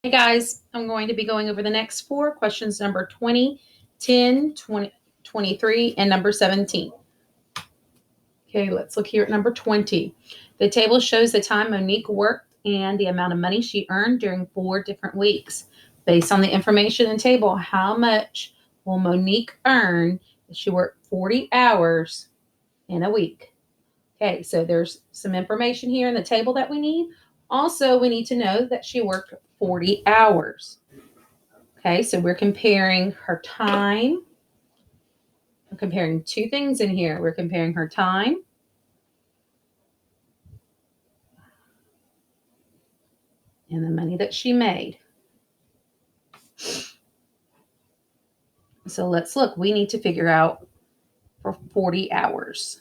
Hey guys, I'm going to be going over the next four questions, number 20, 10, 20, 23, and number 17. Okay, let's look here at number 20. The table shows the time Monique worked and the amount of money she earned during 4 different weeks. Based on the information in the table, how much will Monique earn if she worked 40 hours in a week? Okay, so there's some information here in the table that we need. Also, we need to know that she worked 40 hours. Okay, so we're comparing her time. We're comparing two things in here. We're comparing her time and the money that she made. So let's look. We need to figure out for 40 hours.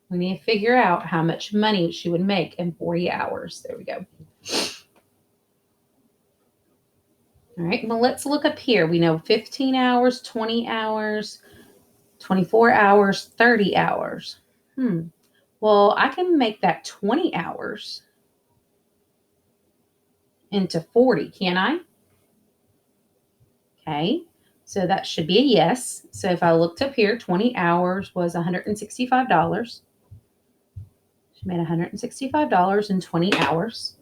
We need to figure out how much money she would make in 40 hours. There we go. All right, well, let's look up here. We know 15 hours, 20 hours, 24 hours, 30 hours. Well, I can make that 20 hours into 40, can I? Okay, so that should be a yes. So if I looked up here, 20 hours was $165. She made $165 in 20 hours.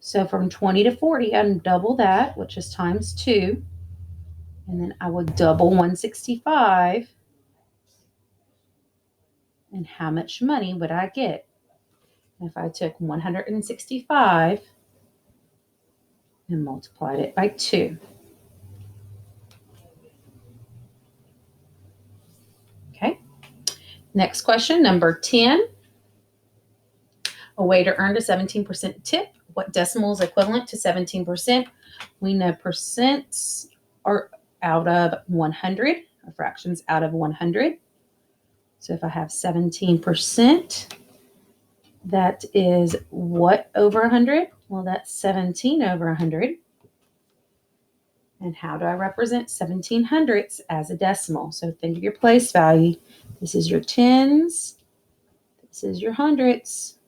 So from 20 to 40, I'd double that, which is times 2. And then I would double 165. And how much money would I get if I took 165 and multiplied it by 2? Okay. Next question, number 10. A waiter earned a 17% tip. What decimal is equivalent to 17%? We know percents are out of 100, or fractions out of 100. So if I have 17%, that is what over 100? Well, that's 17 over 100. And how do I represent 1700ths as a decimal? So think of your place value. This is your tens. This is your hundredths.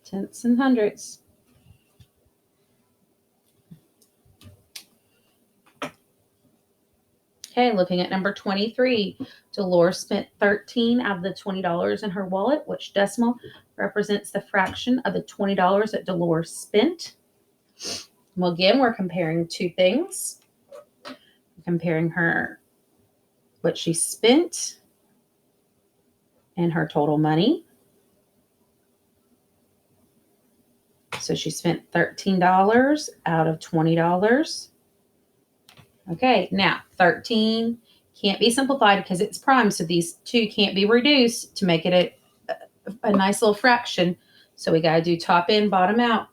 Tenths and hundredths. Okay, looking at number 23. Dolores spent 13 out of the $20 in her wallet. Which decimal represents the fraction of the $20 that Dolores spent? Well, again, we're comparing two things. We're comparing what she spent and her total money. So she spent $13 out of $20. Okay, now 13 can't be simplified because it's prime, so these two can't be reduced to make it a nice little fraction. So we got to do top in, bottom out.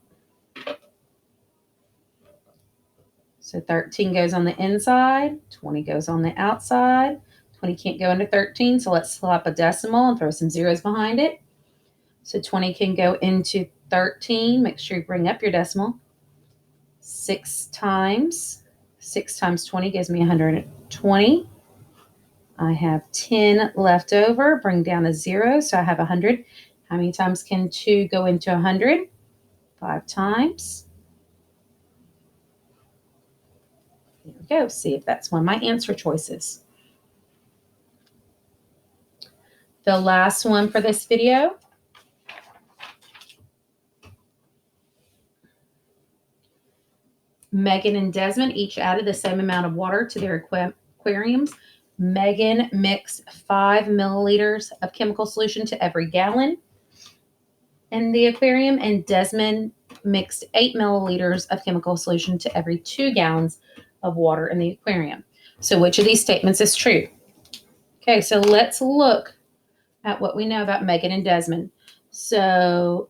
So 13 goes on the inside, 20 goes on the outside. 20 can't go into 13, so let's slap a decimal and throw some zeros behind it. So 20 can go into 13. Make sure you bring up your decimal. 6 times 20 gives me 120. I have 10 left over. Bring down a 0, so I have 100. How many times can 2 go into 100? 5 times. There we go. See if that's one of my answer choices. The last one for this video. Megan and Desmond each added the same amount of water to their aquariums. Megan mixed 5 milliliters of chemical solution to every gallon in the aquarium, and Desmond mixed 8 milliliters of chemical solution to every 2 gallons of water in the aquarium. So which of these statements is true? Okay, so let's look at what we know about Megan and Desmond. So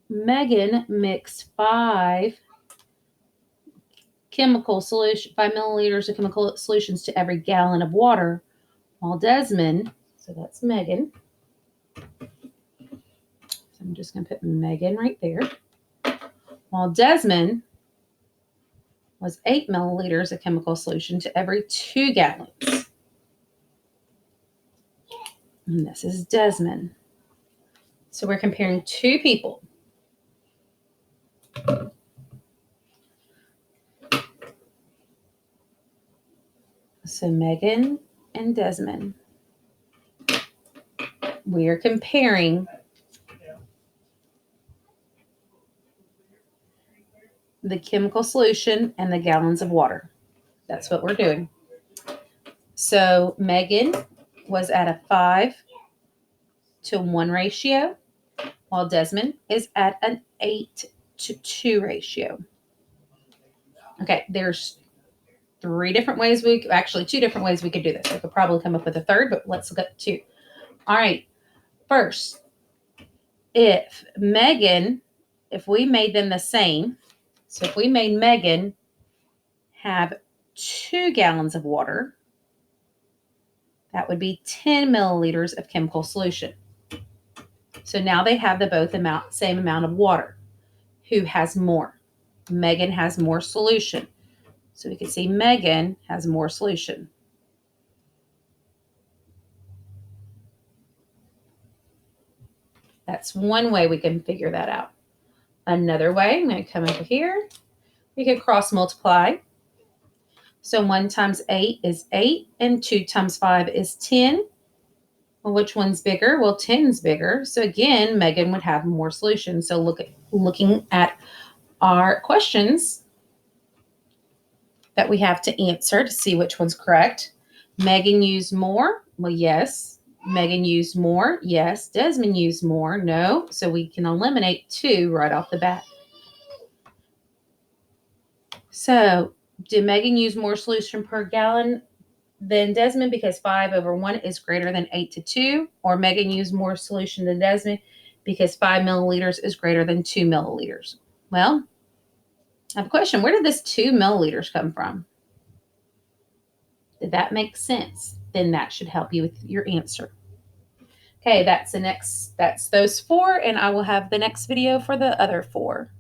Megan mixed 5 milliliters of chemical solutions to every gallon of water, while Desmond, so that's Megan. So I'm just going to put Megan right there. While Desmond was 8 milliliters of chemical solution to every 2 gallons. And this is Desmond. So we're comparing two people. So Megan and Desmond. We are comparing the chemical solution and the gallons of water. That's what we're doing. So Megan was at a 5-to-1 ratio, while Desmond is at an 8-to-2 ratio. Okay, there's two different ways we could do this. We could probably come up with a third, but let's look at two. All right, first, if we made them the same, so if we made Megan have 2 gallons of water, that would be 10 milliliters of chemical solution. So now they have the same amount of water. Who has more? Megan has more solution. So we can see Megan has more solution. That's one way we can figure that out. Another way, I'm going to come over here. We can cross multiply. So 1 times 8 is 8, and 2 times 5 is 10. Well, which one's bigger? Well, 10's bigger. So again, Megan would have more solution. So looking at our questions that we have to answer to see which one's correct. Megan used more. Well, yes. Megan used more. Yes. Desmond used more. No. So we can eliminate 2 right off the bat. So did Megan use more solution per gallon than Desmond because 5/1 is greater than 8-to-2? Or Megan used more solution than Desmond because 5 milliliters is greater than 2 milliliters? Well, I have a question. Where did this 2 milliliters come from? Did that make sense? Then that should help you with your answer. Okay, that's those 4, and I will have the next video for the other 4.